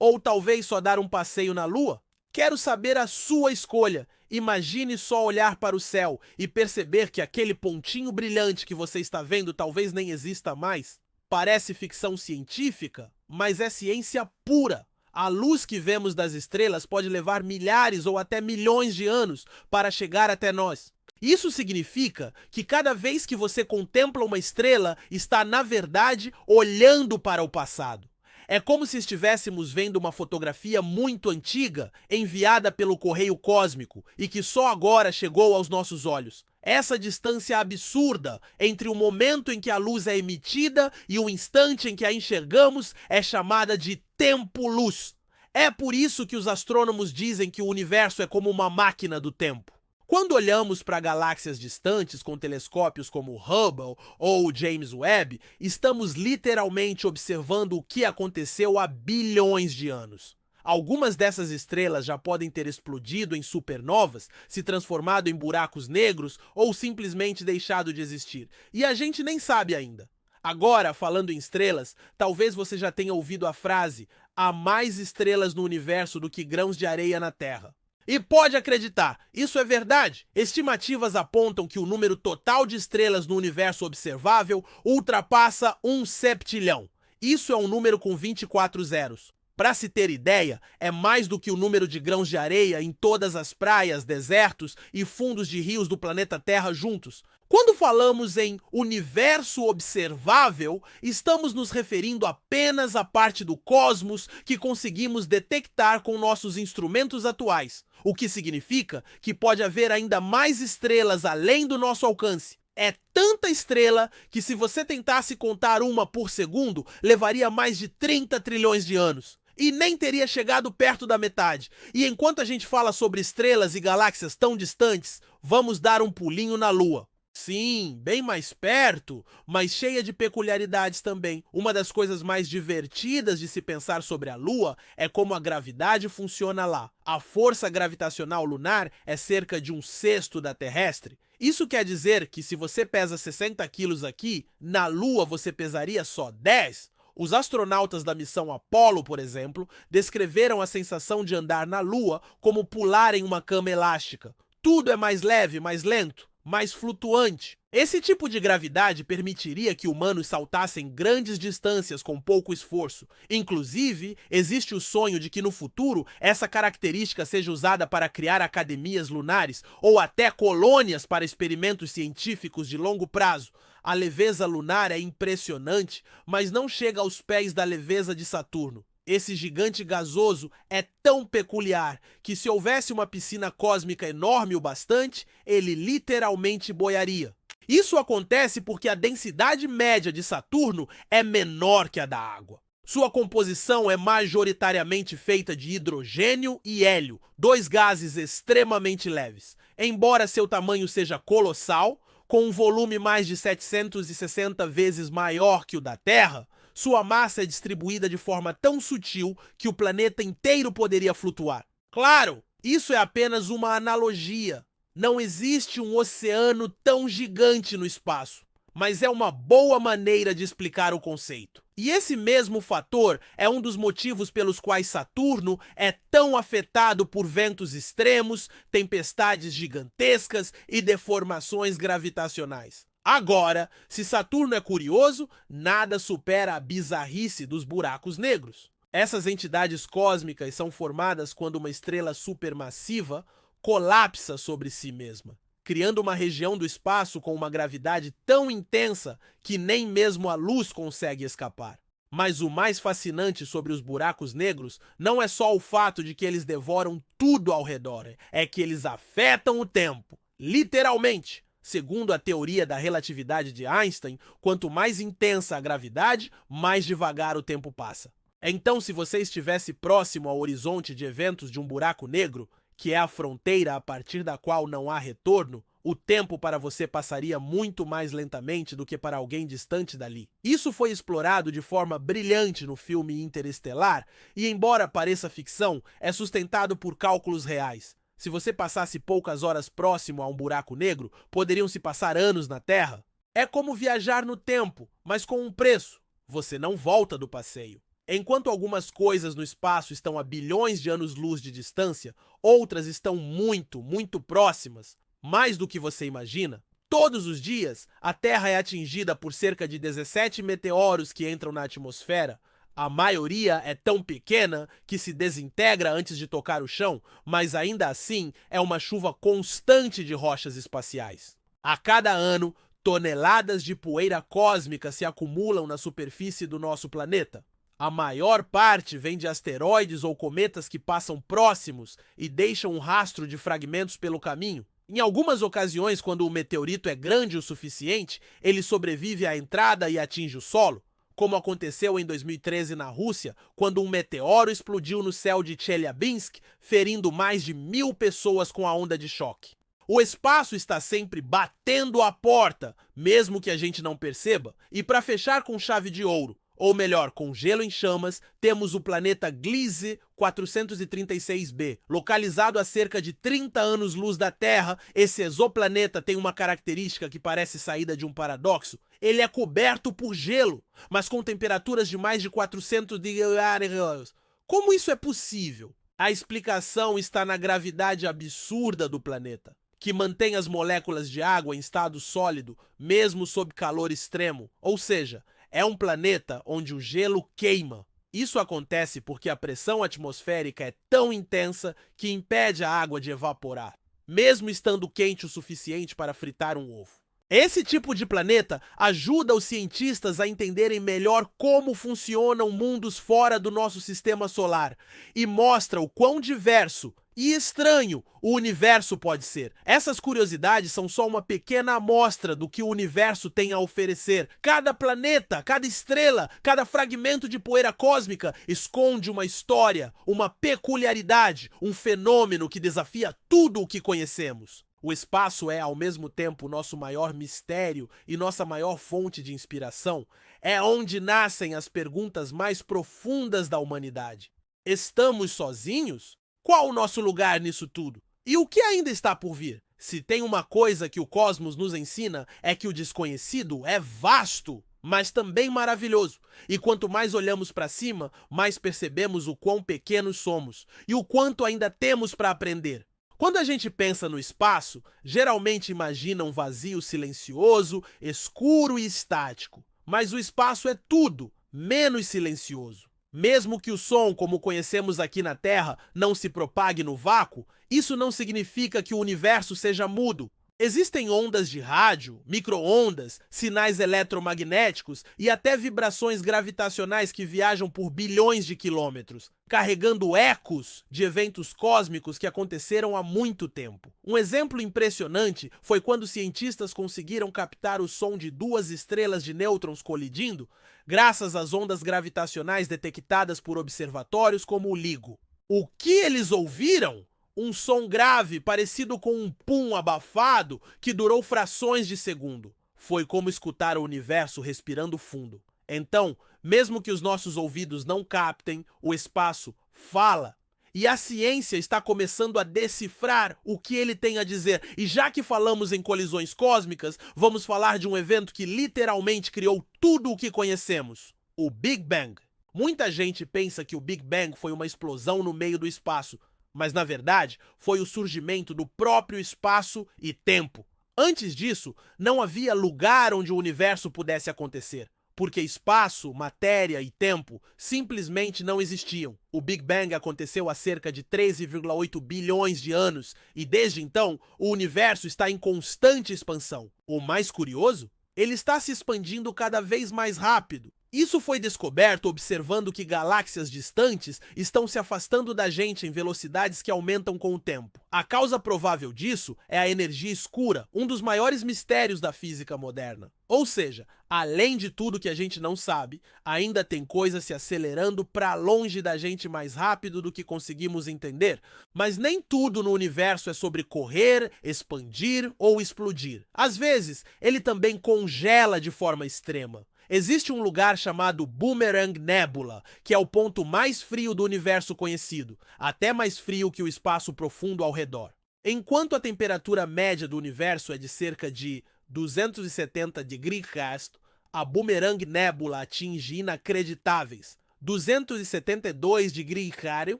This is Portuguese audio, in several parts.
Ou talvez só dar um passeio na Lua? Quero saber a sua escolha. Imagine só olhar para o céu e perceber que aquele pontinho brilhante que você está vendo talvez nem exista mais. Parece ficção científica, mas é ciência pura. A luz que vemos das estrelas pode levar milhares ou até milhões de anos para chegar até nós. Isso significa que cada vez que você contempla uma estrela, está, na verdade, olhando para o passado. É como se estivéssemos vendo uma fotografia muito antiga, enviada pelo correio cósmico e que só agora chegou aos nossos olhos. Essa distância absurda entre o momento em que a luz é emitida e o instante em que a enxergamos é chamada de tempo-luz. É por isso que os astrônomos dizem que o universo é como uma máquina do tempo. Quando olhamos para galáxias distantes com telescópios como o Hubble ou o James Webb, estamos literalmente observando o que aconteceu há bilhões de anos. Algumas dessas estrelas já podem ter explodido em supernovas, se transformado em buracos negros ou simplesmente deixado de existir. E a gente nem sabe ainda. Agora, falando em estrelas, talvez você já tenha ouvido a frase: há mais estrelas no universo do que grãos de areia na Terra. E pode acreditar, isso é verdade. Estimativas apontam que o número total de estrelas no universo observável ultrapassa 1 septilhão. Isso é um número com 24 zeros. Para se ter ideia, é mais do que o número de grãos de areia em todas as praias, desertos e fundos de rios do planeta Terra juntos. Quando falamos em universo observável, estamos nos referindo apenas à parte do cosmos que conseguimos detectar com nossos instrumentos atuais, o que significa que pode haver ainda mais estrelas além do nosso alcance. É tanta estrela que, se você tentasse contar uma por segundo, levaria mais de 30 trilhões de anos. E nem teria chegado perto da metade. E enquanto a gente fala sobre estrelas e galáxias tão distantes, vamos dar um pulinho na Lua. Sim, bem mais perto, mas cheia de peculiaridades também. Uma das coisas mais divertidas de se pensar sobre a Lua é como a gravidade funciona lá. A força gravitacional lunar é cerca de 1/6 da terrestre. Isso quer dizer que, se você pesa 60 quilos aqui, na Lua você pesaria só 10. Os astronautas da missão Apollo, por exemplo, descreveram a sensação de andar na Lua como pular em uma cama elástica. Tudo é mais leve, mais lento, mais flutuante. Esse tipo de gravidade permitiria que humanos saltassem grandes distâncias com pouco esforço. Inclusive, existe o sonho de que no futuro essa característica seja usada para criar academias lunares ou até colônias para experimentos científicos de longo prazo. A leveza lunar é impressionante, mas não chega aos pés da leveza de Saturno. Esse gigante gasoso é tão peculiar que, se houvesse uma piscina cósmica enorme o bastante, ele literalmente boiaria. Isso acontece porque a densidade média de Saturno é menor que a da água. Sua composição é majoritariamente feita de hidrogênio e hélio, dois gases extremamente leves. Embora seu tamanho seja colossal, com um volume mais de 760 vezes maior que o da Terra, sua massa é distribuída de forma tão sutil que o planeta inteiro poderia flutuar. Claro, isso é apenas uma analogia. Não existe um oceano tão gigante no espaço, mas é uma boa maneira de explicar o conceito. E esse mesmo fator é um dos motivos pelos quais Saturno é tão afetado por ventos extremos, tempestades gigantescas e deformações gravitacionais. Agora, se Saturno é curioso, nada supera a bizarrice dos buracos negros. Essas entidades cósmicas são formadas quando uma estrela supermassiva colapsa sobre si mesma, criando uma região do espaço com uma gravidade tão intensa que nem mesmo a luz consegue escapar. Mas o mais fascinante sobre os buracos negros não é só o fato de que eles devoram tudo ao redor, é que eles afetam o tempo, literalmente. Segundo a teoria da relatividade de Einstein, quanto mais intensa a gravidade, mais devagar o tempo passa. Então, se você estivesse próximo ao horizonte de eventos de um buraco negro, que é a fronteira a partir da qual não há retorno, o tempo para você passaria muito mais lentamente do que para alguém distante dali. Isso foi explorado de forma brilhante no filme Interestelar e, embora pareça ficção, é sustentado por cálculos reais. Se você passasse poucas horas próximo a um buraco negro, poderiam se passar anos na Terra. É como viajar no tempo, mas com um preço. Você não volta do passeio. Enquanto algumas coisas no espaço estão a bilhões de anos-luz de distância, outras estão muito, muito próximas, mais do que você imagina. Todos os dias, a Terra é atingida por cerca de 17 meteoros que entram na atmosfera. A maioria é tão pequena que se desintegra antes de tocar o chão, mas ainda assim é uma chuva constante de rochas espaciais. A cada ano, toneladas de poeira cósmica se acumulam na superfície do nosso planeta. A maior parte vem de asteroides ou cometas que passam próximos e deixam um rastro de fragmentos pelo caminho. Em algumas ocasiões, quando o meteorito é grande o suficiente, ele sobrevive à entrada e atinge o solo, como aconteceu em 2013 na Rússia, quando um meteoro explodiu no céu de Chelyabinsk, ferindo mais de 1000 pessoas com a onda de choque. O espaço está sempre batendo a porta, mesmo que a gente não perceba, e para fechar com chave de ouro, ou melhor, com gelo em chamas, temos o planeta Gliese 436b. Localizado a cerca de 30 anos-luz da Terra, esse exoplaneta tem uma característica que parece saída de um paradoxo. Ele é coberto por gelo, mas com temperaturas de mais de 400 graus. Como isso é possível? A explicação está na gravidade absurda do planeta, que mantém as moléculas de água em estado sólido, mesmo sob calor extremo. Ou seja, é um planeta onde o gelo queima. Isso acontece porque a pressão atmosférica é tão intensa que impede a água de evaporar, mesmo estando quente o suficiente para fritar um ovo. Esse tipo de planeta ajuda os cientistas a entenderem melhor como funcionam mundos fora do nosso sistema solar e mostra o quão diverso e estranho o universo pode ser. Essas curiosidades são só uma pequena amostra do que o universo tem a oferecer. Cada planeta, cada estrela, cada fragmento de poeira cósmica esconde uma história, uma peculiaridade, um fenômeno que desafia tudo o que conhecemos. O espaço é, ao mesmo tempo, nosso maior mistério e nossa maior fonte de inspiração. É onde nascem as perguntas mais profundas da humanidade. Estamos sozinhos? Qual o nosso lugar nisso tudo? E o que ainda está por vir? Se tem uma coisa que o cosmos nos ensina é que o desconhecido é vasto, mas também maravilhoso. E quanto mais olhamos para cima, mais percebemos o quão pequenos somos e o quanto ainda temos para aprender. Quando a gente pensa no espaço, geralmente imagina um vazio silencioso, escuro e estático. Mas o espaço é tudo, menos silencioso. Mesmo que o som, como conhecemos aqui na Terra, não se propague no vácuo, isso não significa que o universo seja mudo. Existem ondas de rádio, micro-ondas, sinais eletromagnéticos e até vibrações gravitacionais que viajam por bilhões de quilômetros, carregando ecos de eventos cósmicos que aconteceram há muito tempo. Um exemplo impressionante foi quando cientistas conseguiram captar o som de 2 estrelas de nêutrons colidindo, graças às ondas gravitacionais detectadas por observatórios como o LIGO. O que eles ouviram? Um som grave parecido com um pum abafado que durou frações de segundo. Foi como escutar o universo respirando fundo. Então, mesmo que os nossos ouvidos não captem, o espaço fala. E a ciência está começando a decifrar o que ele tem a dizer. E já que falamos em colisões cósmicas, vamos falar de um evento que literalmente criou tudo o que conhecemos: o Big Bang. Muita gente pensa que o Big Bang foi uma explosão no meio do espaço, mas na verdade foi o surgimento do próprio espaço e tempo. Antes disso, não havia lugar onde o universo pudesse acontecer, porque espaço, matéria e tempo simplesmente não existiam. O Big Bang aconteceu há cerca de 13,8 bilhões de anos e desde então o universo está em constante expansão. O mais curioso? Ele está se expandindo cada vez mais rápido. Isso foi descoberto observando que galáxias distantes estão se afastando da gente em velocidades que aumentam com o tempo. A causa provável disso é a energia escura, um dos maiores mistérios da física moderna. Ou seja, além de tudo que a gente não sabe, ainda tem coisas se acelerando para longe da gente mais rápido do que conseguimos entender. Mas nem tudo no universo é sobre correr, expandir ou explodir. Às vezes, ele também congela de forma extrema. Existe um lugar chamado Boomerang Nebula, que é o ponto mais frio do universo conhecido, até mais frio que o espaço profundo ao redor. Enquanto a temperatura média do universo é de cerca de 270 degrees Celsius, a Boomerang Nebula atinge inacreditáveis 272 de Grigarium,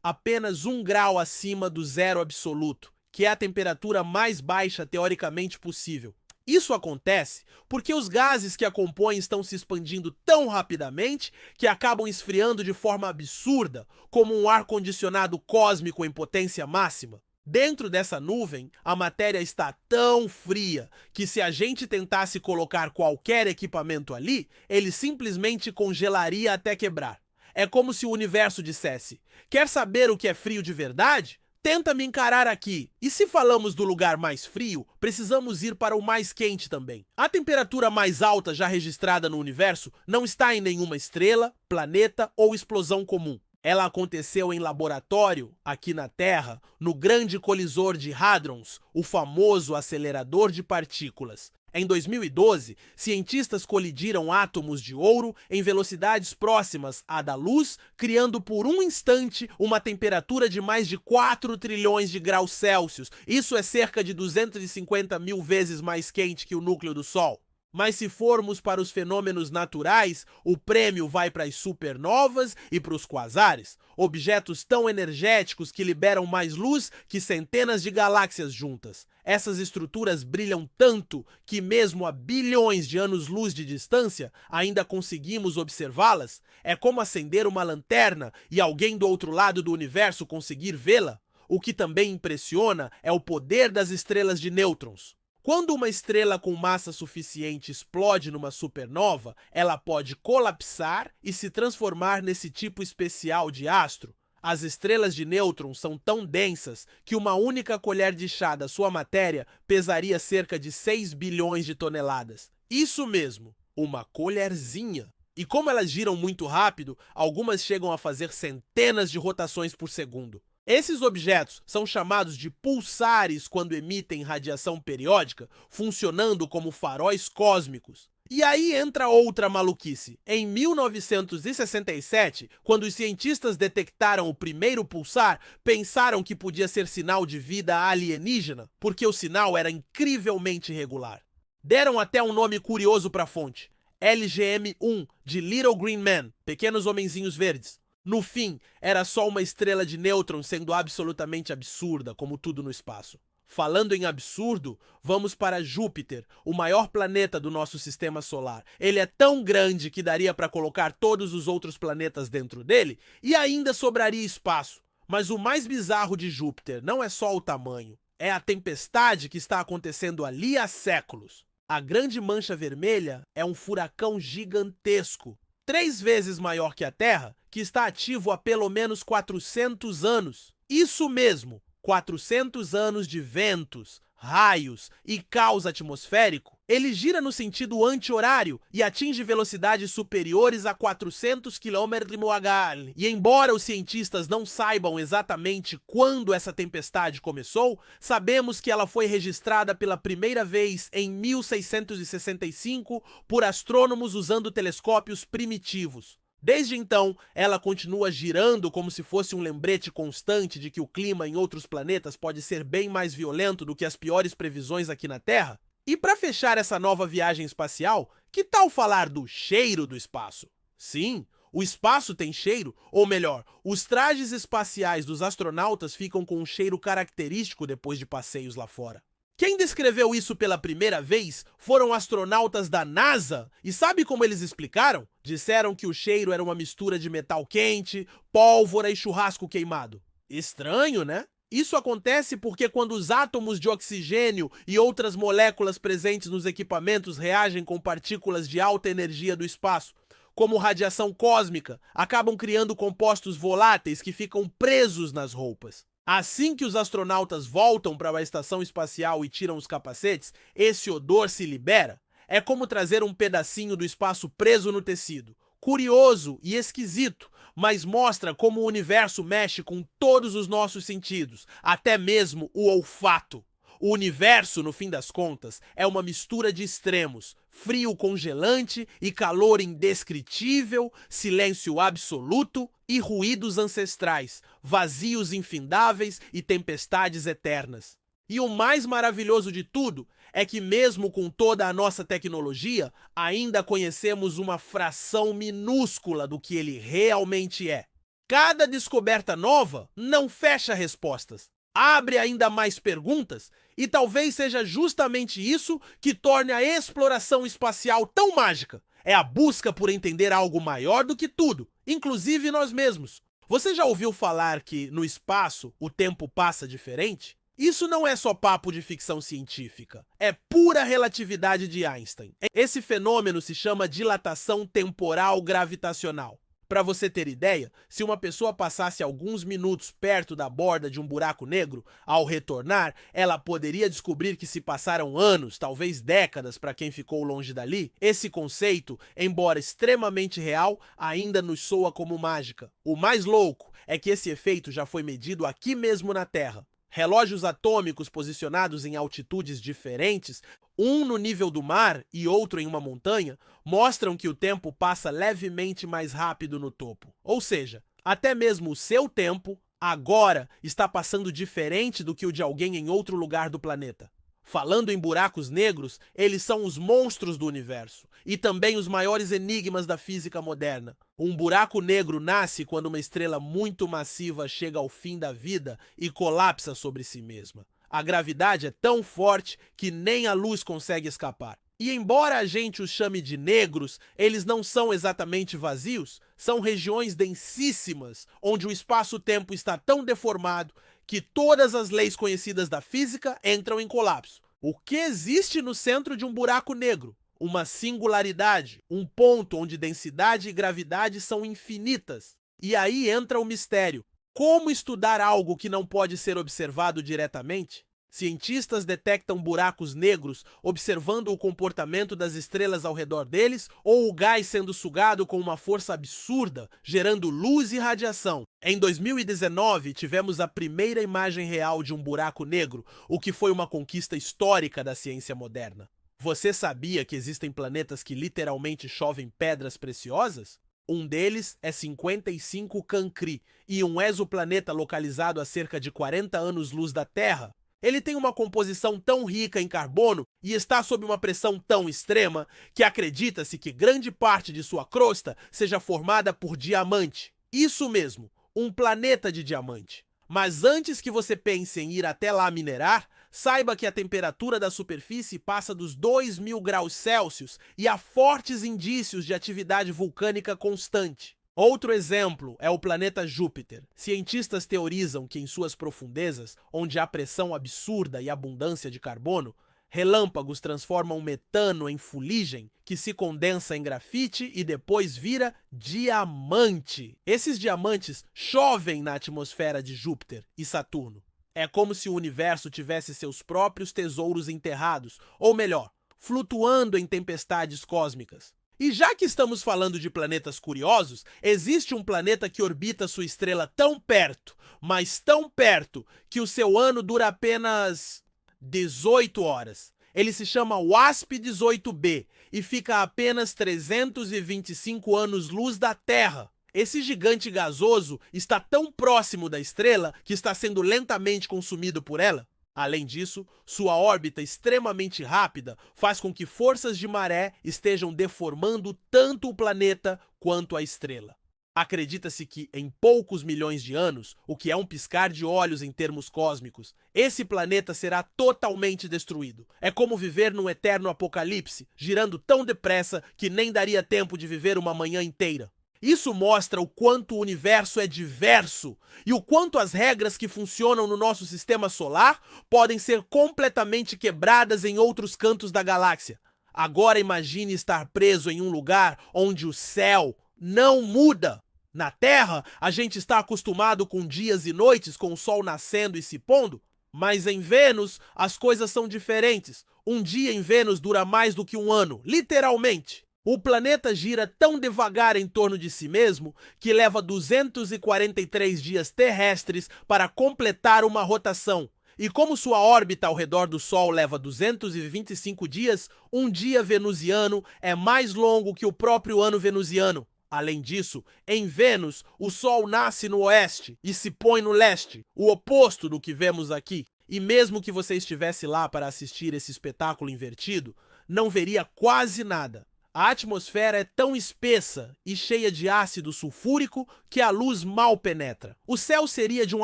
apenas 1 grau acima do zero absoluto, que é a temperatura mais baixa teoricamente possível. Isso acontece porque os gases que a compõem estão se expandindo tão rapidamente que acabam esfriando de forma absurda, como um ar-condicionado cósmico em potência máxima. Dentro dessa nuvem, a matéria está tão fria que se a gente tentasse colocar qualquer equipamento ali, ele simplesmente congelaria até quebrar. É como se o universo dissesse: quer saber o que é frio de verdade? Tenta me encarar aqui. E se falamos do lugar mais frio, precisamos ir para o mais quente também. A temperatura mais alta já registrada no universo não está em nenhuma estrela, planeta ou explosão comum. Ela aconteceu em laboratório, aqui na Terra, no Grande Colisor de Hadrons, o famoso acelerador de partículas. Em 2012, cientistas colidiram átomos de ouro em velocidades próximas à da luz, criando por um instante uma temperatura de mais de 4 trilhões de graus Celsius. Isso é cerca de 250 mil vezes mais quente que o núcleo do Sol. Mas se formos para os fenômenos naturais, o prêmio vai para as supernovas e para os quasares, objetos tão energéticos que liberam mais luz que centenas de galáxias juntas. Essas estruturas brilham tanto que mesmo a bilhões de anos-luz de distância ainda conseguimos observá-las. É como acender uma lanterna e alguém do outro lado do universo conseguir vê-la. O que também impressiona é o poder das estrelas de nêutrons. Quando uma estrela com massa suficiente explode numa supernova, ela pode colapsar e se transformar nesse tipo especial de astro. As estrelas de nêutrons são tão densas que uma única colher de chá da sua matéria pesaria cerca de 6 bilhões de toneladas. Isso mesmo, uma colherzinha. E como elas giram muito rápido, algumas chegam a fazer centenas de rotações por segundo. Esses objetos são chamados de pulsares quando emitem radiação periódica, funcionando como faróis cósmicos. E aí entra outra maluquice. Em 1967, quando os cientistas detectaram o primeiro pulsar, pensaram que podia ser sinal de vida alienígena, porque o sinal era incrivelmente regular. Deram até um nome curioso para a fonte: LGM-1, de Little Green Men, Pequenos Homenzinhos Verdes. No fim, era só uma estrela de nêutrons sendo absolutamente absurda, como tudo no espaço. Falando em absurdo, vamos para Júpiter, o maior planeta do nosso sistema solar. Ele é tão grande que daria para colocar todos os outros planetas dentro dele e ainda sobraria espaço. Mas o mais bizarro de Júpiter não é só o tamanho, é a tempestade que está acontecendo ali há séculos. A Grande Mancha Vermelha é um furacão gigantesco, 3 vezes maior que a Terra, que está ativo há pelo menos 400 anos. Isso mesmo, 400 anos de ventos, raios e caos atmosférico. Ele gira no sentido anti-horário e atinge velocidades superiores a 400 km/h. E embora os cientistas não saibam exatamente quando essa tempestade começou, sabemos que ela foi registrada pela primeira vez em 1665 por astrônomos usando telescópios primitivos. Desde então, ela continua girando como se fosse um lembrete constante de que o clima em outros planetas pode ser bem mais violento do que as piores previsões aqui na Terra. E para fechar essa nova viagem espacial, que tal falar do cheiro do espaço? Sim, o espaço tem cheiro, ou melhor, os trajes espaciais dos astronautas ficam com um cheiro característico depois de passeios lá fora. Quem descreveu isso pela primeira vez foram astronautas da NASA. E sabe como eles explicaram? Disseram que o cheiro era uma mistura de metal quente, pólvora e churrasco queimado. Estranho, né? Isso acontece porque quando os átomos de oxigênio e outras moléculas presentes nos equipamentos reagem com partículas de alta energia do espaço, como radiação cósmica, acabam criando compostos voláteis que ficam presos nas roupas. Assim que os astronautas voltam para a estação espacial e tiram os capacetes, esse odor se libera. É como trazer um pedacinho do espaço preso no tecido. Curioso e esquisito, mas mostra como o universo mexe com todos os nossos sentidos, até mesmo o olfato. O universo, no fim das contas, é uma mistura de extremos: frio congelante e calor indescritível, silêncio absoluto e ruídos ancestrais, vazios infindáveis e tempestades eternas. E o mais maravilhoso de tudo é que mesmo com toda a nossa tecnologia, ainda conhecemos uma fração minúscula do que ele realmente é. Cada descoberta nova não fecha respostas, abre ainda mais perguntas, e talvez seja justamente isso que torne a exploração espacial tão mágica. É a busca por entender algo maior do que tudo, inclusive nós mesmos. Você já ouviu falar que no espaço o tempo passa diferente? Isso não é só papo de ficção científica, é pura relatividade de Einstein. Esse fenômeno se chama dilatação temporal gravitacional. Para você ter ideia, se uma pessoa passasse alguns minutos perto da borda de um buraco negro, ao retornar, ela poderia descobrir que se passaram anos, talvez décadas para quem ficou longe dali. Esse conceito, embora extremamente real, ainda nos soa como mágica. O mais louco é que esse efeito já foi medido aqui mesmo na Terra. Relógios atômicos posicionados em altitudes diferentes, um no nível do mar e outro em uma montanha, mostram que o tempo passa levemente mais rápido no topo. Ou seja, até mesmo o seu tempo, agora, está passando diferente do que o de alguém em outro lugar do planeta. Falando em buracos negros, eles são os monstros do universo e também os maiores enigmas da física moderna. Um buraco negro nasce quando uma estrela muito massiva chega ao fim da vida e colapsa sobre si mesma. A gravidade é tão forte que nem a luz consegue escapar. E embora a gente os chame de negros, eles não são exatamente vazios, são regiões densíssimas, onde o espaço-tempo está tão deformado que todas as leis conhecidas da física entram em colapso. O que existe no centro de um buraco negro? Uma singularidade, um ponto onde densidade e gravidade são infinitas. E aí entra o mistério. Como estudar algo que não pode ser observado diretamente? Cientistas detectam buracos negros observando o comportamento das estrelas ao redor deles ou o gás sendo sugado com uma força absurda, gerando luz e radiação. Em 2019, tivemos a primeira imagem real de um buraco negro, o que foi uma conquista histórica da ciência moderna. Você sabia que existem planetas que literalmente chovem pedras preciosas? Um deles é 55 Cancri, e um exoplaneta localizado a cerca de 40 anos-luz da Terra. Ele tem uma composição tão rica em carbono e está sob uma pressão tão extrema que acredita-se que grande parte de sua crosta seja formada por diamante. Isso mesmo, um planeta de diamante. Mas antes que você pense em ir até lá minerar, saiba que a temperatura da superfície passa dos 2.000 graus Celsius e há fortes indícios de atividade vulcânica constante. Outro exemplo é o planeta Júpiter. Cientistas teorizam que em suas profundezas, onde há pressão absurda e abundância de carbono, relâmpagos transformam metano em fuligem, que se condensa em grafite e depois vira diamante. Esses diamantes chovem na atmosfera de Júpiter e Saturno. É como se o universo tivesse seus próprios tesouros enterrados, ou melhor, flutuando em tempestades cósmicas. E já que estamos falando de planetas curiosos, existe um planeta que orbita sua estrela tão perto, mas tão perto, que o seu ano dura apenas 18 horas. Ele se chama WASP-18b e fica a apenas 325 anos-luz da Terra. Esse gigante gasoso está tão próximo da estrela que está sendo lentamente consumido por ela. Além disso, sua órbita extremamente rápida faz com que forças de maré estejam deformando tanto o planeta quanto a estrela. Acredita-se que, em poucos milhões de anos, o que é um piscar de olhos em termos cósmicos, esse planeta será totalmente destruído. É como viver num eterno apocalipse, girando tão depressa que nem daria tempo de viver uma manhã inteira. Isso mostra o quanto o universo é diverso e o quanto as regras que funcionam no nosso sistema solar podem ser completamente quebradas em outros cantos da galáxia. Agora imagine estar preso em um lugar onde o céu não muda. Na Terra, a gente está acostumado com dias e noites, com o sol nascendo e se pondo, mas em Vênus as coisas são diferentes. Um dia em Vênus dura mais do que um ano, literalmente. O planeta gira tão devagar em torno de si mesmo que leva 243 dias terrestres para completar uma rotação. E como sua órbita ao redor do Sol leva 225 dias, um dia venusiano é mais longo que o próprio ano venusiano. Além disso, em Vênus, o Sol nasce no oeste e se põe no leste, o oposto do que vemos aqui. E mesmo que você estivesse lá para assistir esse espetáculo invertido, não veria quase nada. A atmosfera é tão espessa e cheia de ácido sulfúrico que a luz mal penetra. O céu seria de um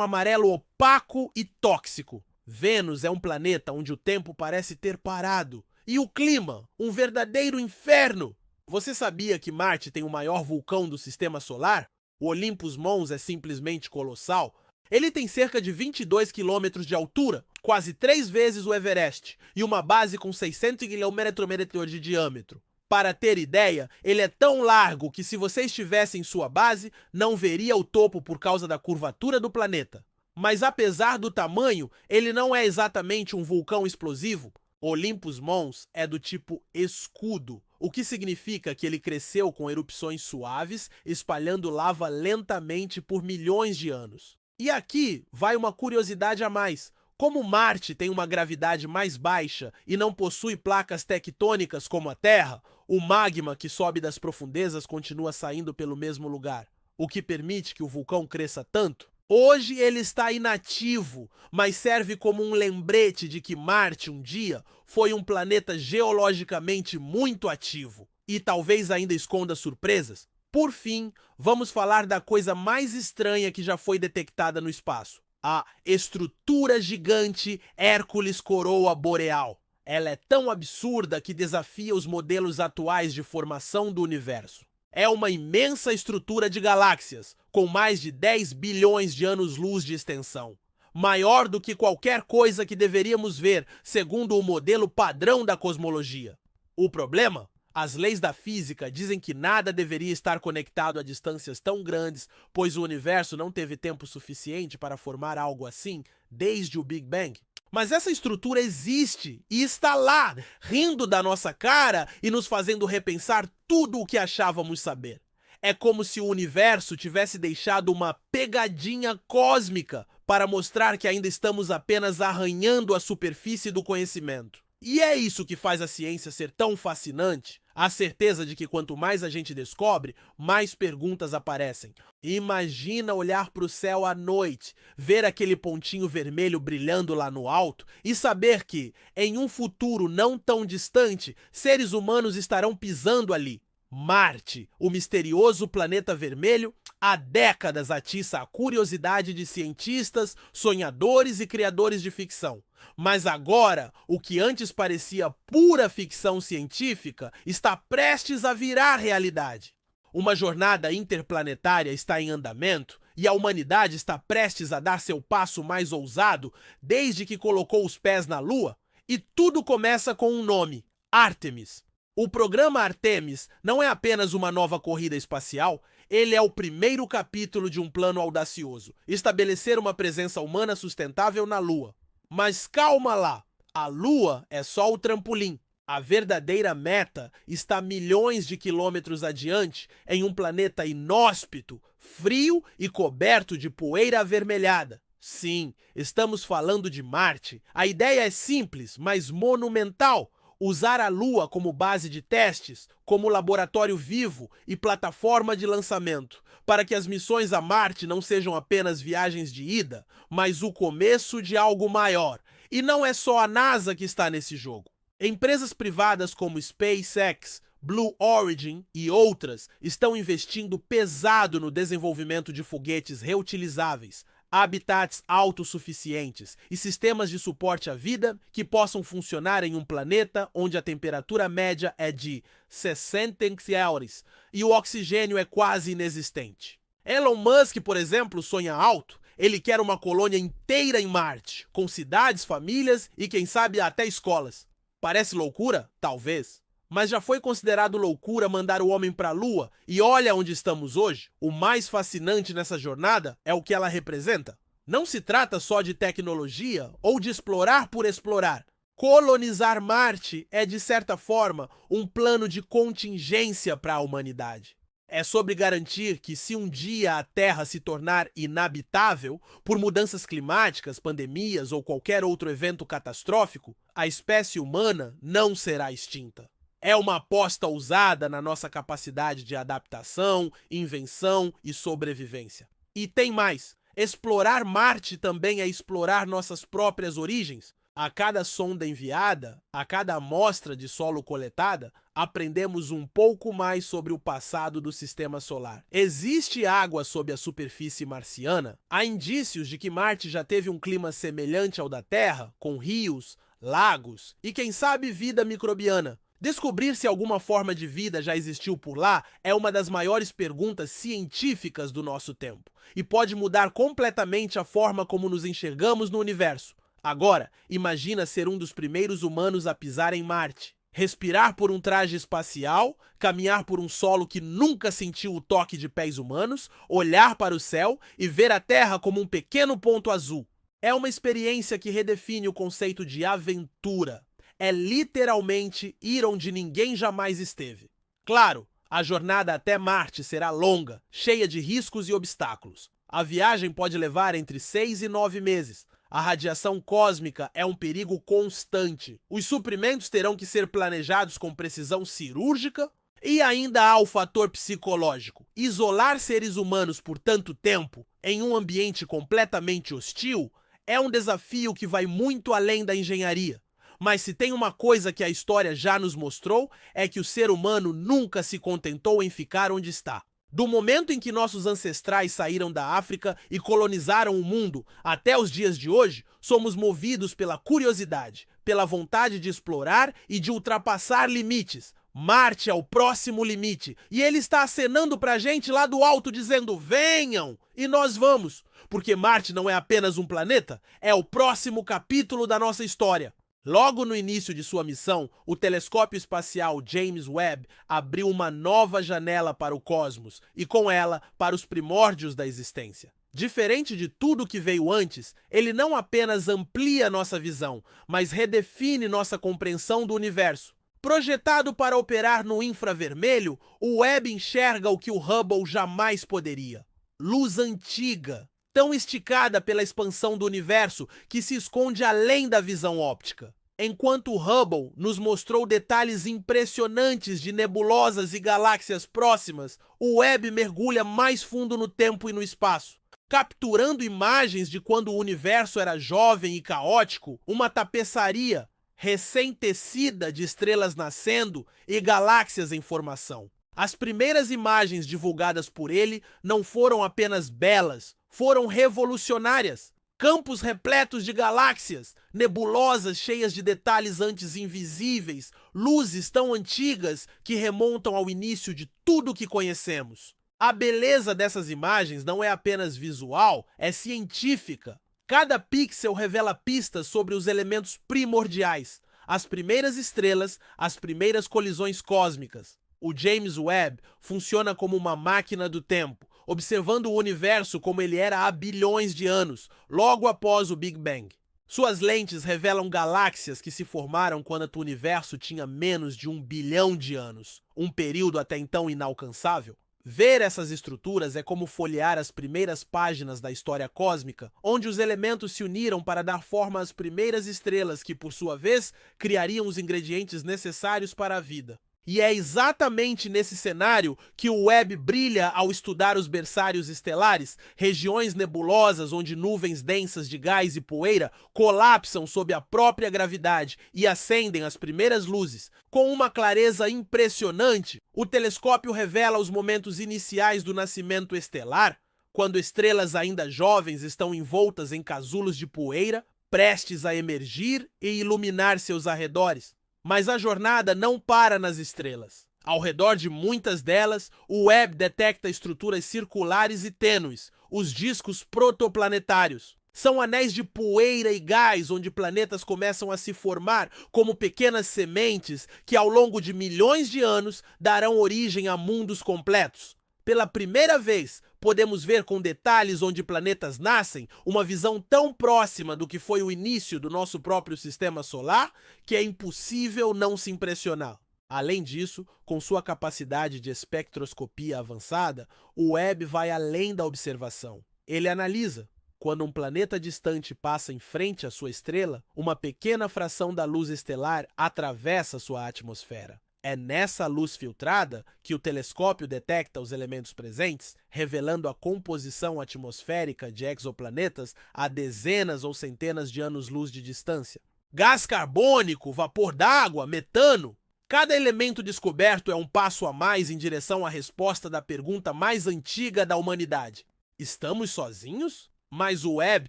amarelo opaco e tóxico. Vênus é um planeta onde o tempo parece ter parado. E o clima, um verdadeiro inferno. Você sabia que Marte tem o maior vulcão do sistema solar? O Olympus Mons é simplesmente colossal. Ele tem cerca de 22 quilômetros de altura, quase 3 vezes o Everest, e uma base com 600 km de diâmetro. Para ter ideia, ele é tão largo que se você estivesse em sua base, não veria o topo por causa da curvatura do planeta. Mas apesar do tamanho, ele não é exatamente um vulcão explosivo. Olympus Mons é do tipo escudo, o que significa que ele cresceu com erupções suaves, espalhando lava lentamente por milhões de anos. E aqui vai uma curiosidade a mais. Como Marte tem uma gravidade mais baixa e não possui placas tectônicas como a Terra, o magma que sobe das profundezas continua saindo pelo mesmo lugar, o que permite que o vulcão cresça tanto. Hoje ele está inativo, mas serve como um lembrete de que Marte um dia foi um planeta geologicamente muito ativo e talvez ainda esconda surpresas. Por fim, vamos falar da coisa mais estranha que já foi detectada no espaço: a estrutura gigante Hércules Coroa Boreal. Ela é tão absurda que desafia os modelos atuais de formação do universo. É uma imensa estrutura de galáxias, com mais de 10 bilhões de anos-luz de extensão. Maior do que qualquer coisa que deveríamos ver, segundo o modelo padrão da cosmologia. O problema? As leis da física dizem que nada deveria estar conectado a distâncias tão grandes, pois o universo não teve tempo suficiente para formar algo assim desde o Big Bang. Mas essa estrutura existe e está lá, rindo da nossa cara e nos fazendo repensar tudo o que achávamos saber. É como se o universo tivesse deixado uma pegadinha cósmica para mostrar que ainda estamos apenas arranhando a superfície do conhecimento. E é isso que faz a ciência ser tão fascinante, a certeza de que quanto mais a gente descobre, mais perguntas aparecem. Imagina olhar para o céu à noite, ver aquele pontinho vermelho brilhando lá no alto e saber que, em um futuro não tão distante, seres humanos estarão pisando ali. Marte, o misterioso planeta vermelho, há décadas atiça a curiosidade de cientistas, sonhadores e criadores de ficção. Mas agora, o que antes parecia pura ficção científica está prestes a virar realidade. Uma jornada interplanetária está em andamento e a humanidade está prestes a dar seu passo mais ousado desde que colocou os pés na Lua. E tudo começa com um nome: Artemis. O programa Artemis não é apenas uma nova corrida espacial, ele é o primeiro capítulo de um plano audacioso: estabelecer uma presença humana sustentável na Lua. Mas calma lá, a Lua é só o trampolim. A verdadeira meta está milhões de quilômetros adiante, em um planeta inóspito, frio e coberto de poeira avermelhada. Sim, estamos falando de Marte. A ideia é simples, mas monumental: usar a Lua como base de testes, como laboratório vivo e plataforma de lançamento, para que as missões a Marte não sejam apenas viagens de ida, mas o começo de algo maior. E não é só a NASA que está nesse jogo. Empresas privadas como SpaceX, Blue Origin e outras estão investindo pesado no desenvolvimento de foguetes reutilizáveis, habitats autossuficientes e sistemas de suporte à vida que possam funcionar em um planeta onde a temperatura média é de 60 graus e o oxigênio é quase inexistente. Elon Musk, por exemplo, sonha alto. Ele quer uma colônia inteira em Marte, com cidades, famílias e, quem sabe, até escolas. Parece loucura? Talvez. Mas já foi considerado loucura mandar o homem para a Lua, e olha onde estamos hoje. O mais fascinante nessa jornada é o que ela representa. Não se trata só de tecnologia ou de explorar por explorar. Colonizar Marte é, de certa forma, um plano de contingência para a humanidade. É sobre garantir que, se um dia a Terra se tornar inabitável por mudanças climáticas, pandemias ou qualquer outro evento catastrófico, a espécie humana não será extinta. É uma aposta ousada na nossa capacidade de adaptação, invenção e sobrevivência. E tem mais. Explorar Marte também é explorar nossas próprias origens? A cada sonda enviada, a cada amostra de solo coletada, aprendemos um pouco mais sobre o passado do Sistema Solar. Existe água sob a superfície marciana? Há indícios de que Marte já teve um clima semelhante ao da Terra, com rios, lagos e, quem sabe, vida microbiana. Descobrir se alguma forma de vida já existiu por lá é uma das maiores perguntas científicas do nosso tempo e pode mudar completamente a forma como nos enxergamos no universo. Agora, imagina ser um dos primeiros humanos a pisar em Marte. Respirar por um traje espacial, caminhar por um solo que nunca sentiu o toque de pés humanos, olhar para o céu e ver a Terra como um pequeno ponto azul. É uma experiência que redefine o conceito de aventura. É literalmente ir onde ninguém jamais esteve. Claro, a jornada até Marte será longa, cheia de riscos e obstáculos. A viagem pode levar entre 6 e 9 meses. A radiação cósmica é um perigo constante. Os suprimentos terão que ser planejados com precisão cirúrgica. E ainda há o fator psicológico. Isolar seres humanos por tanto tempo, em um ambiente completamente hostil, é um desafio que vai muito além da engenharia. Mas se tem uma coisa que a história já nos mostrou, é que o ser humano nunca se contentou em ficar onde está. Do momento em que nossos ancestrais saíram da África e colonizaram o mundo até os dias de hoje, somos movidos pela curiosidade, pela vontade de explorar e de ultrapassar limites. Marte é o próximo limite e ele está acenando pra gente lá do alto dizendo: venham! E nós vamos, porque Marte não é apenas um planeta, é o próximo capítulo da nossa história. Logo no início de sua missão, o telescópio espacial James Webb abriu uma nova janela para o cosmos e, com ela, para os primórdios da existência. Diferente de tudo que veio antes, ele não apenas amplia nossa visão, mas redefine nossa compreensão do universo. Projetado para operar no infravermelho, o Webb enxerga o que o Hubble jamais poderia: luz antiga, tão esticada pela expansão do universo que se esconde além da visão óptica. Enquanto o Hubble nos mostrou detalhes impressionantes de nebulosas e galáxias próximas, o Webb mergulha mais fundo no tempo e no espaço, capturando imagens de quando o universo era jovem e caótico, uma tapeçaria recém-tecida de estrelas nascendo e galáxias em formação. As primeiras imagens divulgadas por ele não foram apenas belas, foram revolucionárias. Campos repletos de galáxias, nebulosas cheias de detalhes antes invisíveis, luzes tão antigas que remontam ao início de tudo que conhecemos. A beleza dessas imagens não é apenas visual, é científica. Cada pixel revela pistas sobre os elementos primordiais, as primeiras estrelas, as primeiras colisões cósmicas. O James Webb funciona como uma máquina do tempo, observando o universo como ele era há bilhões de anos, logo após o Big Bang. Suas lentes revelam galáxias que se formaram quando o universo tinha menos de 1 bilhão de anos, um período até então inalcançável. Ver essas estruturas é como folhear as primeiras páginas da história cósmica, onde os elementos se uniram para dar forma às primeiras estrelas que, por sua vez, criariam os ingredientes necessários para a vida. E é exatamente nesse cenário que o Webb brilha ao estudar os berçários estelares, regiões nebulosas onde nuvens densas de gás e poeira colapsam sob a própria gravidade e acendem as primeiras luzes. Com uma clareza impressionante, o telescópio revela os momentos iniciais do nascimento estelar, quando estrelas ainda jovens estão envoltas em casulos de poeira, prestes a emergir e iluminar seus arredores. Mas a jornada não para nas estrelas. Ao redor de muitas delas, o Webb detecta estruturas circulares e tênues, os discos protoplanetários. São anéis de poeira e gás onde planetas começam a se formar como pequenas sementes que, ao longo de milhões de anos, darão origem a mundos completos. Pela primeira vez, podemos ver com detalhes onde planetas nascem, uma visão tão próxima do que foi o início do nosso próprio sistema solar, que é impossível não se impressionar. Além disso, com sua capacidade de espectroscopia avançada, o Webb vai além da observação. Ele analisa. Quando um planeta distante passa em frente à sua estrela, uma pequena fração da luz estelar atravessa sua atmosfera. É nessa luz filtrada que o telescópio detecta os elementos presentes, revelando a composição atmosférica de exoplanetas a dezenas ou centenas de anos-luz de distância. Gás carbônico, vapor d'água, metano. Cada elemento descoberto é um passo a mais em direção à resposta da pergunta mais antiga da humanidade: estamos sozinhos? Mas o Webb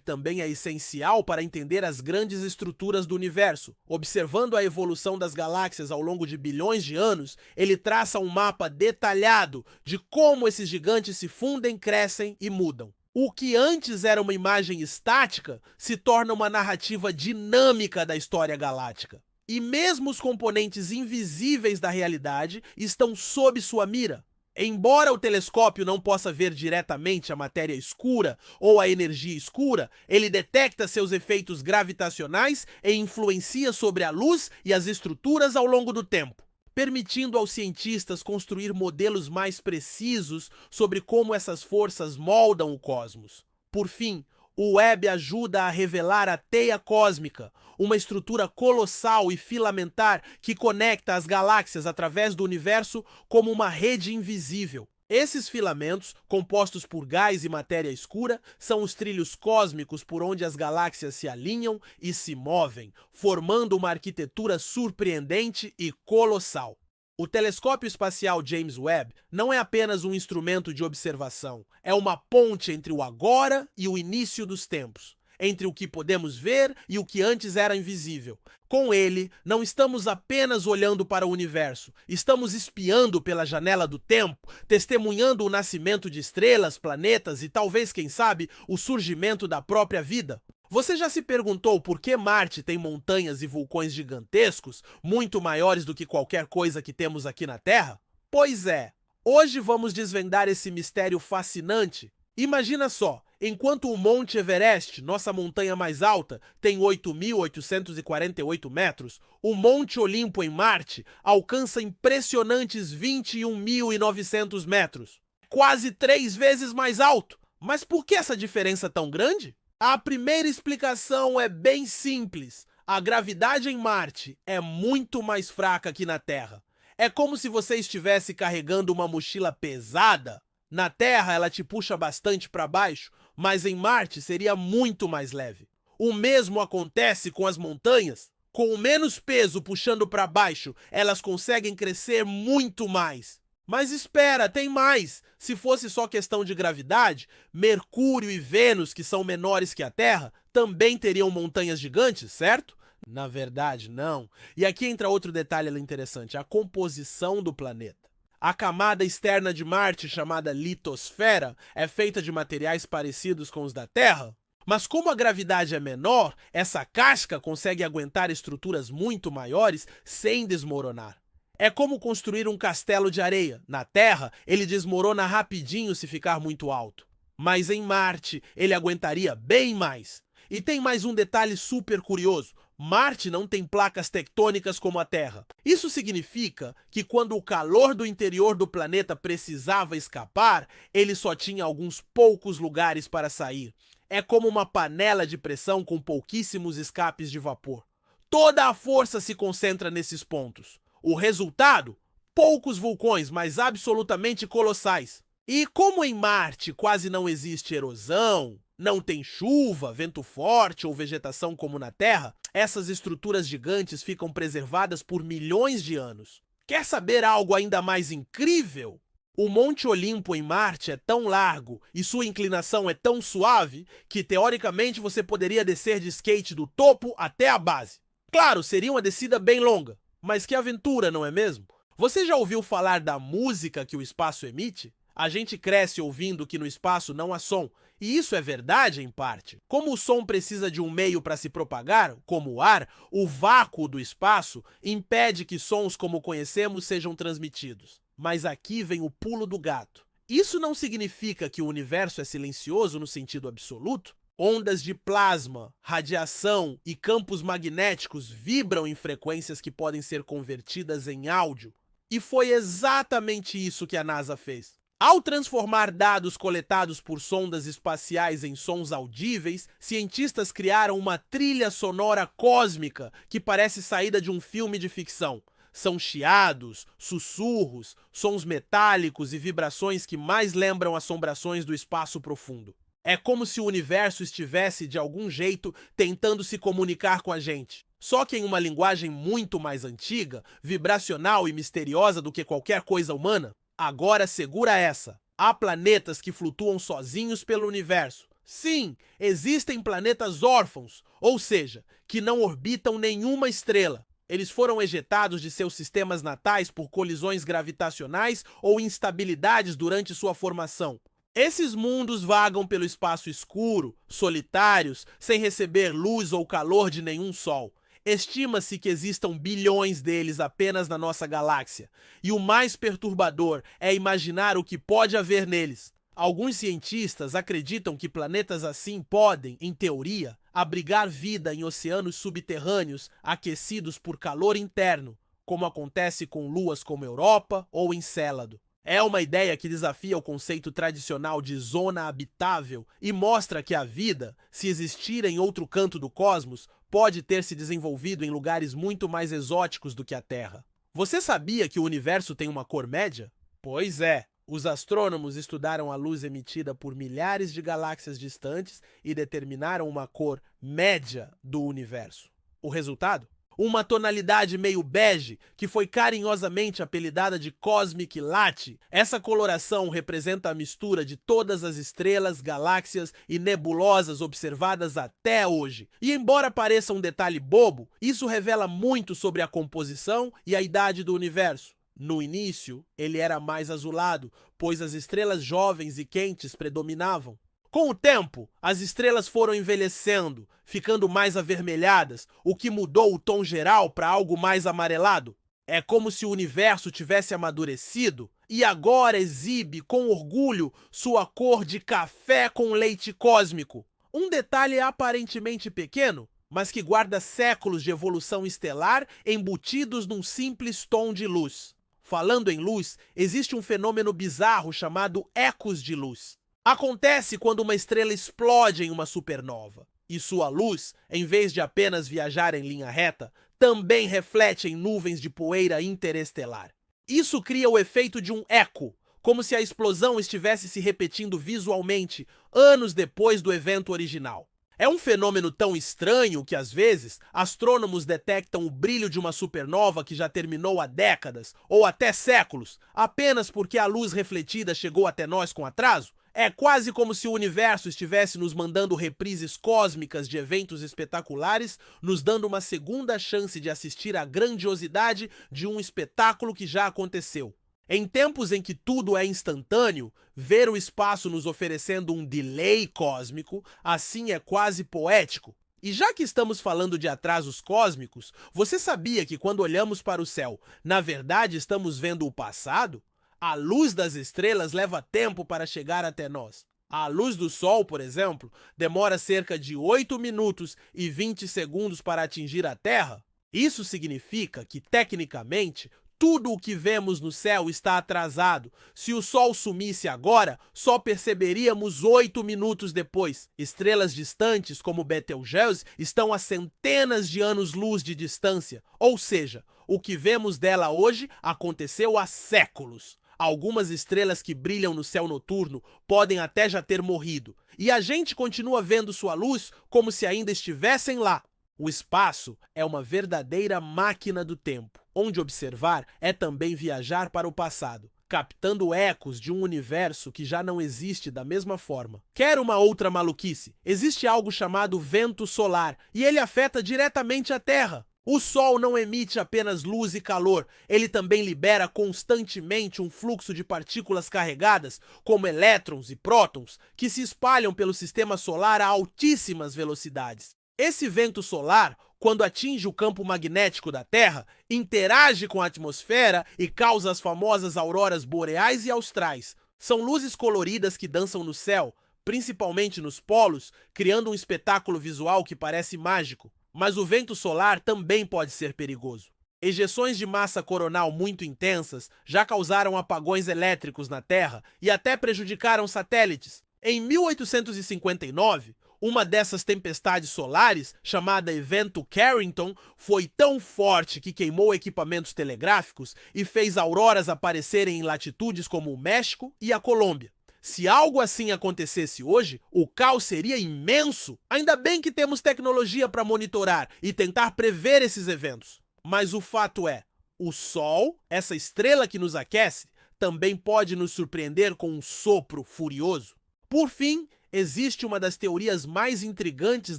também é essencial para entender as grandes estruturas do universo. Observando a evolução das galáxias ao longo de bilhões de anos, ele traça um mapa detalhado de como esses gigantes se fundem, crescem e mudam. O que antes era uma imagem estática se torna uma narrativa dinâmica da história galáctica. E mesmo os componentes invisíveis da realidade estão sob sua mira. Embora o telescópio não possa ver diretamente a matéria escura ou a energia escura, ele detecta seus efeitos gravitacionais e influencia sobre a luz e as estruturas ao longo do tempo, permitindo aos cientistas construir modelos mais precisos sobre como essas forças moldam o cosmos. Por fim, o Webb ajuda a revelar a teia cósmica, uma estrutura colossal e filamentar que conecta as galáxias através do universo como uma rede invisível. Esses filamentos, compostos por gás e matéria escura, são os trilhos cósmicos por onde as galáxias se alinham e se movem, formando uma arquitetura surpreendente e colossal. O telescópio espacial James Webb não é apenas um instrumento de observação, é uma ponte entre o agora e o início dos tempos, entre o que podemos ver e o que antes era invisível. Com ele, não estamos apenas olhando para o universo, estamos espiando pela janela do tempo, testemunhando o nascimento de estrelas, planetas e talvez, quem sabe, o surgimento da própria vida. Você já se perguntou por que Marte tem montanhas e vulcões gigantescos, muito maiores do que qualquer coisa que temos aqui na Terra? Pois é, hoje vamos desvendar esse mistério fascinante. Imagina só, enquanto o Monte Everest, nossa montanha mais alta, tem 8.848 metros, o Monte Olimpo em Marte alcança impressionantes 21.900 metros. Quase 3 vezes mais alto. Mas por que essa diferença tão grande? A primeira explicação é bem simples. A gravidade em Marte é muito mais fraca que na Terra. É como se você estivesse carregando uma mochila pesada. Na Terra, ela te puxa bastante para baixo, mas em Marte seria muito mais leve. O mesmo acontece com as montanhas. Com menos peso puxando para baixo, elas conseguem crescer muito mais. Mas espera, tem mais! Se fosse só questão de gravidade, Mercúrio e Vênus, que são menores que a Terra, também teriam montanhas gigantes, certo? Na verdade, não. E aqui entra outro detalhe interessante, a composição do planeta. A camada externa de Marte, chamada litosfera, é feita de materiais parecidos com os da Terra. Mas como a gravidade é menor, essa casca consegue aguentar estruturas muito maiores sem desmoronar. É como construir um castelo de areia. Na Terra, ele desmorona rapidinho se ficar muito alto. Mas em Marte, ele aguentaria bem mais. E tem mais um detalhe super curioso. Marte não tem placas tectônicas como a Terra. Isso significa que quando o calor do interior do planeta precisava escapar, ele só tinha alguns poucos lugares para sair. É como uma panela de pressão com pouquíssimos escapes de vapor. Toda a força se concentra nesses pontos. O resultado? Poucos vulcões, mas absolutamente colossais. E como em Marte quase não existe erosão, não tem chuva, vento forte ou vegetação como na Terra, essas estruturas gigantes ficam preservadas por milhões de anos. Quer saber algo ainda mais incrível? O Monte Olimpo em Marte é tão largo e sua inclinação é tão suave que, teoricamente, você poderia descer de skate do topo até a base. Claro, seria uma descida bem longa. Mas que aventura, não é mesmo? Você já ouviu falar da música que o espaço emite? A gente cresce ouvindo que no espaço não há som, e isso é verdade em parte. Como o som precisa de um meio para se propagar, como o ar, o vácuo do espaço impede que sons como conhecemos sejam transmitidos. Mas aqui vem o pulo do gato. Isso não significa que o universo é silencioso no sentido absoluto? Ondas de plasma, radiação e campos magnéticos vibram em frequências que podem ser convertidas em áudio. E foi exatamente isso que a NASA fez. Ao transformar dados coletados por sondas espaciais em sons audíveis, cientistas criaram uma trilha sonora cósmica que parece saída de um filme de ficção. São chiados, sussurros, sons metálicos e vibrações que mais lembram assombrações do espaço profundo. É como se o universo estivesse, de algum jeito, tentando se comunicar com a gente. Só que em uma linguagem muito mais antiga, vibracional e misteriosa do que qualquer coisa humana. Agora segura essa. Há planetas que flutuam sozinhos pelo universo. Sim, existem planetas órfãos, ou seja, que não orbitam nenhuma estrela. Eles foram ejetados de seus sistemas natais por colisões gravitacionais ou instabilidades durante sua formação. Esses mundos vagam pelo espaço escuro, solitários, sem receber luz ou calor de nenhum sol. Estima-se que existam bilhões deles apenas na nossa galáxia, e o mais perturbador é imaginar o que pode haver neles. Alguns cientistas acreditam que planetas assim podem, em teoria, abrigar vida em oceanos subterrâneos aquecidos por calor interno, como acontece com luas como Europa ou Encélado. É uma ideia que desafia o conceito tradicional de zona habitável e mostra que a vida, se existir em outro canto do cosmos, pode ter se desenvolvido em lugares muito mais exóticos do que a Terra. Você sabia que o universo tem uma cor média? Pois é. Os astrônomos estudaram a luz emitida por milhares de galáxias distantes e determinaram uma cor média do universo. O resultado? Uma tonalidade meio bege, que foi carinhosamente apelidada de Cosmic Light. Essa coloração representa a mistura de todas as estrelas, galáxias e nebulosas observadas até hoje. E embora pareça um detalhe bobo, isso revela muito sobre a composição e a idade do universo. No início, ele era mais azulado, pois as estrelas jovens e quentes predominavam. Com o tempo, as estrelas foram envelhecendo, ficando mais avermelhadas, o que mudou o tom geral para algo mais amarelado. É como se o universo tivesse amadurecido e agora exibe com orgulho sua cor de café com leite cósmico. Um detalhe aparentemente pequeno, mas que guarda séculos de evolução estelar embutidos num simples tom de luz. Falando em luz, existe um fenômeno bizarro chamado ecos de luz. Acontece quando uma estrela explode em uma supernova, e sua luz, em vez de apenas viajar em linha reta, também reflete em nuvens de poeira interestelar. Isso cria o efeito de um eco, como se a explosão estivesse se repetindo visualmente anos depois do evento original. É um fenômeno tão estranho que, às vezes, astrônomos detectam o brilho de uma supernova que já terminou há décadas ou até séculos, apenas porque a luz refletida chegou até nós com atraso. É quase como se o universo estivesse nos mandando reprises cósmicas de eventos espetaculares, nos dando uma segunda chance de assistir à grandiosidade de um espetáculo que já aconteceu. Em tempos em que tudo é instantâneo, ver o espaço nos oferecendo um delay cósmico, assim é quase poético. E já que estamos falando de atrasos cósmicos, você sabia que quando olhamos para o céu, na verdade estamos vendo o passado? A luz das estrelas leva tempo para chegar até nós. A luz do Sol, por exemplo, demora cerca de 8 minutos e 20 segundos para atingir a Terra. Isso significa que, tecnicamente, tudo o que vemos no céu está atrasado. Se o Sol sumisse agora, só perceberíamos 8 minutos depois. Estrelas distantes, como Betelgeuse, estão a centenas de anos-luz de distância. Ou seja, o que vemos dela hoje aconteceu há séculos. Algumas estrelas que brilham no céu noturno podem até já ter morrido, e a gente continua vendo sua luz como se ainda estivessem lá. O espaço é uma verdadeira máquina do tempo, onde observar é também viajar para o passado, captando ecos de um universo que já não existe da mesma forma. Quer uma outra maluquice? Existe algo chamado vento solar, e ele afeta diretamente a Terra. O Sol não emite apenas luz e calor, ele também libera constantemente um fluxo de partículas carregadas, como elétrons e prótons, que se espalham pelo sistema solar a altíssimas velocidades. Esse vento solar, quando atinge o campo magnético da Terra, interage com a atmosfera e causa as famosas auroras boreais e austrais. São luzes coloridas que dançam no céu, principalmente nos polos, criando um espetáculo visual que parece mágico. Mas o vento solar também pode ser perigoso. Ejeções de massa coronal muito intensas já causaram apagões elétricos na Terra e até prejudicaram satélites. Em 1859, Uma dessas tempestades solares, chamada Evento Carrington, foi tão forte que queimou equipamentos telegráficos e fez auroras aparecerem em latitudes como o México e a Colômbia. Se algo assim acontecesse hoje, o caos seria imenso. Ainda bem que temos tecnologia para monitorar e tentar prever esses eventos. Mas o fato é, o Sol, essa estrela que nos aquece, também pode nos surpreender com um sopro furioso. Por fim, existe uma das teorias mais intrigantes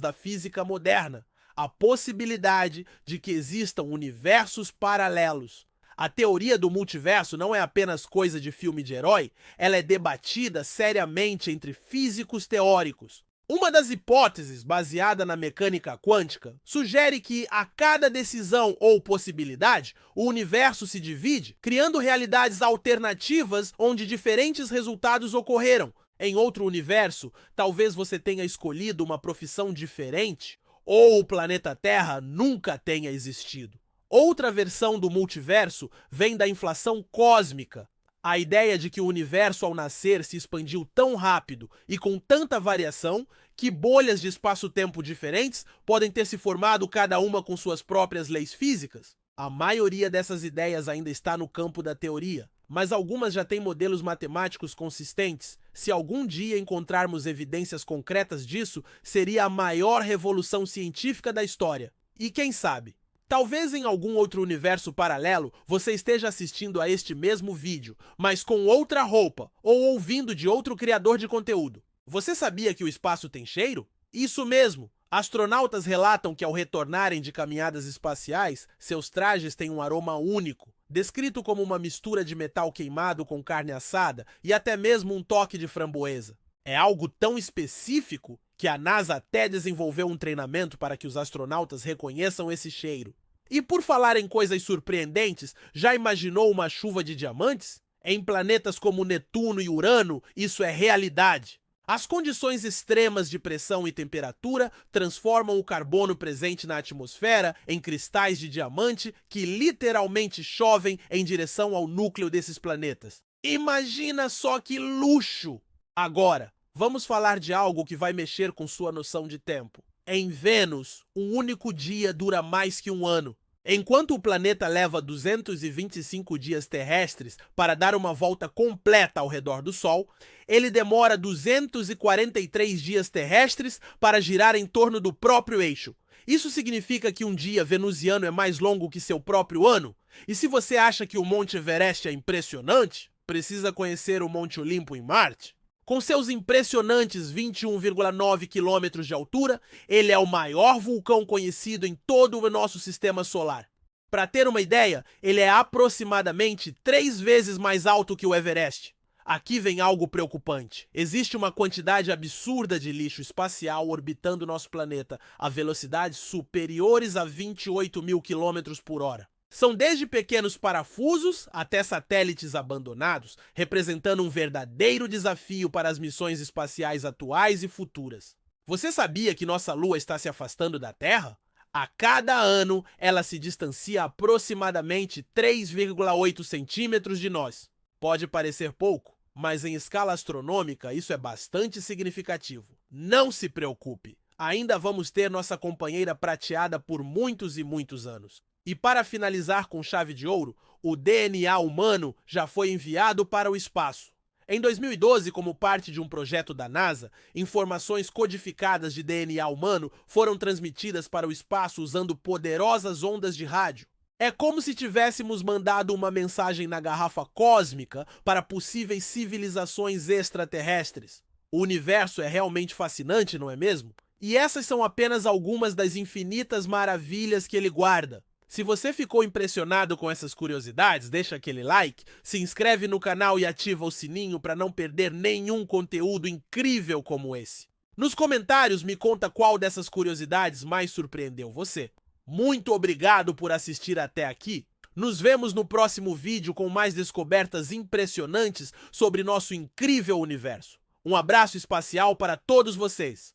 da física moderna, a possibilidade de que existam universos paralelos. A teoria do multiverso não é apenas coisa de filme de herói, ela é debatida seriamente entre físicos teóricos. Uma das hipóteses, baseada na mecânica quântica, sugere que a cada decisão ou possibilidade, o universo se divide, criando realidades alternativas onde diferentes resultados ocorreram. Em outro universo, talvez você tenha escolhido uma profissão diferente, ou o planeta Terra nunca tenha existido. Outra versão do multiverso vem da inflação cósmica. A ideia de que o universo ao nascer se expandiu tão rápido e com tanta variação que bolhas de espaço-tempo diferentes podem ter se formado cada uma com suas próprias leis físicas. A maioria dessas ideias ainda está no campo da teoria, mas algumas já têm modelos matemáticos consistentes. Se algum dia encontrarmos evidências concretas disso, seria a maior revolução científica da história. E quem sabe? Talvez em algum outro universo paralelo você esteja assistindo a este mesmo vídeo, mas com outra roupa ou ouvindo de outro criador de conteúdo. Você sabia que o espaço tem cheiro? Isso mesmo! Astronautas relatam que ao retornarem de caminhadas espaciais, seus trajes têm um aroma único, descrito como uma mistura de metal queimado com carne assada e até mesmo um toque de framboesa. É algo tão específico que a NASA até desenvolveu um treinamento para que os astronautas reconheçam esse cheiro. E por falar em coisas surpreendentes, já imaginou uma chuva de diamantes? Em planetas como Netuno e Urano, isso é realidade. As condições extremas de pressão e temperatura transformam o carbono presente na atmosfera em cristais de diamante que literalmente chovem em direção ao núcleo desses planetas. Imagina só que luxo! Agora, vamos falar de algo que vai mexer com sua noção de tempo. Em Vênus, um único dia dura mais que um ano. Enquanto o planeta leva 225 dias terrestres para dar uma volta completa ao redor do Sol, ele demora 243 dias terrestres para girar em torno do próprio eixo. Isso significa que um dia venusiano é mais longo que seu próprio ano? E se você acha que o Monte Everest é impressionante, precisa conhecer o Monte Olimpo em Marte. Com seus impressionantes 21,9 quilômetros de altura, ele é o maior vulcão conhecido em todo o nosso sistema solar. Para ter uma ideia, ele é aproximadamente 3 vezes mais alto que o Everest. Aqui vem algo preocupante. Existe uma quantidade absurda de lixo espacial orbitando nosso planeta a velocidades superiores a 28 mil quilômetros por hora. São desde pequenos parafusos até satélites abandonados, representando um verdadeiro desafio para as missões espaciais atuais e futuras. Você sabia que nossa Lua está se afastando da Terra? A cada ano, ela se distancia aproximadamente 3,8 centímetros de nós. Pode parecer pouco, mas em escala astronômica isso é bastante significativo. Não se preocupe, ainda vamos ter nossa companheira prateada por muitos e muitos anos. E para finalizar com chave de ouro, o DNA humano já foi enviado para o espaço. Em 2012, como parte de um projeto da NASA, informações codificadas de DNA humano foram transmitidas para o espaço usando poderosas ondas de rádio. É como se tivéssemos mandado uma mensagem na garrafa cósmica para possíveis civilizações extraterrestres. O universo é realmente fascinante, não é mesmo? E essas são apenas algumas das infinitas maravilhas que ele guarda. Se você ficou impressionado com essas curiosidades, deixa aquele like, se inscreve no canal e ativa o sininho para não perder nenhum conteúdo incrível como esse. Nos comentários me conta qual dessas curiosidades mais surpreendeu você. Muito obrigado por assistir até aqui. Nos vemos no próximo vídeo com mais descobertas impressionantes sobre nosso incrível universo. Um abraço espacial para todos vocês.